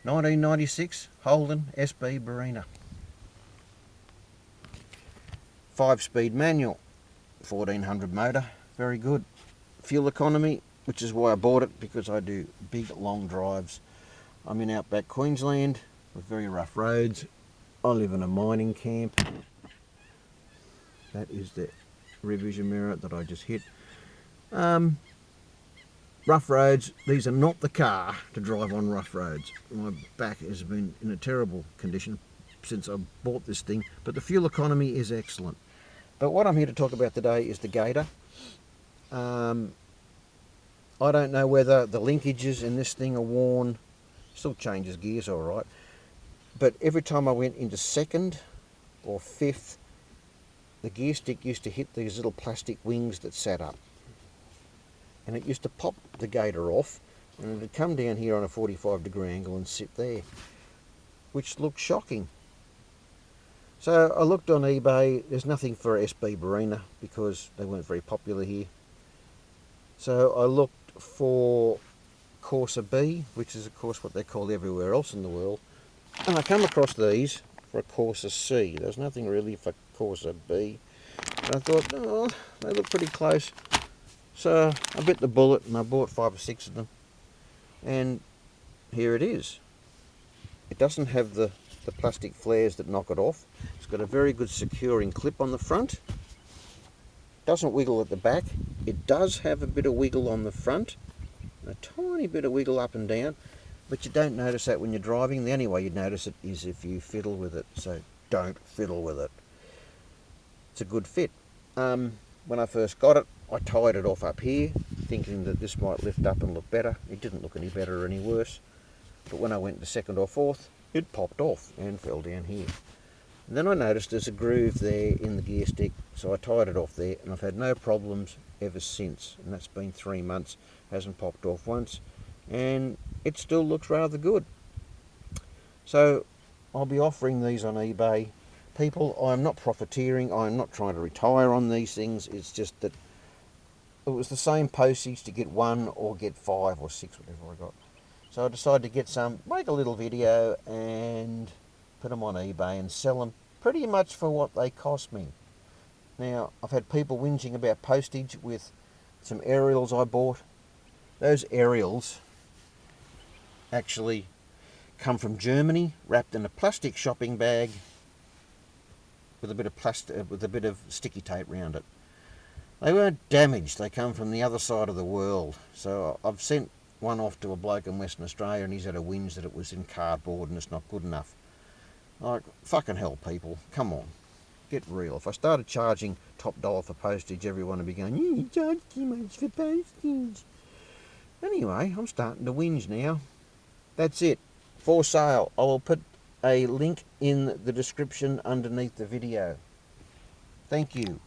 1996 Holden Barina. 5-speed manual, 1400 motor, very good. Fuel economy, which is why I bought it, because I do big long drives. I'm in outback Queensland with very rough roads. I live in a mining camp. That is the rear vision mirror that I just hit. Rough roads, these are not the car to drive on rough roads. My back has been in a terrible condition since I bought this thing, but the fuel economy is excellent. But what I'm here to talk about today is the gaiter. I don't know whether the linkages in this thing are worn. Still changes gears all right, but every time I went into second or fifth, the gear stick used to hit these little plastic wings that sat up, and it used to pop the gaiter off, and it would come down here on a 45-degree angle and sit there, which looked shocking. So I looked on eBay. There's nothing for SB Barina because they weren't very popular here. So I looked for Corsa B, which is of course what they're called everywhere else in the world, and I come across these for a Corsa C. There's nothing really for Corsa B, and I thought, oh, they look pretty close. So I bit the bullet and I bought 5 or 6 of them, and here it is. It doesn't have the plastic flares that knock it off. It's got a very good securing clip on the front. Doesn't wiggle at the back. It does have a bit of wiggle on the front, a tiny bit of wiggle up and down, but you don't notice that when you're driving. The only way you'd notice it is if you fiddle with it, so don't fiddle with it. It's a good fit. When I first got it, I tied it off up here, thinking that this might lift up and look better. It didn't look any better or any worse, but when I went to second or fourth, it popped off and fell down here. And then I noticed there's a groove there in the gear stick, so I tied it off there, and I've had no problems ever since, and that's been 3 months. Hasn't popped off once, and it still looks rather good. So I'll be offering these on eBay. People, I'm not profiteering, I'm not trying to retire on these things. It's just that it was the same postage to get 1 or get 5 or 6, whatever I got. So I decided to get some, make a little video and put them on eBay and sell them pretty much for what they cost me. Now, I've had people whinging about postage with some aerials I bought. Those aerials actually come from Germany, wrapped in a plastic shopping bag with a bit of sticky tape around it. They weren't damaged. They come from the other side of the world. So I've sent one off to a bloke in Western Australia, and he's had a whinge that it was in cardboard and it's not good enough. Like, fucking hell, people, come on, get real. If I started charging top dollar for postage, everyone would be going, you charge too much for postage. Anyway, I'm starting to whinge now. That's it. For sale. I will put a link in the description underneath the video. Thank you.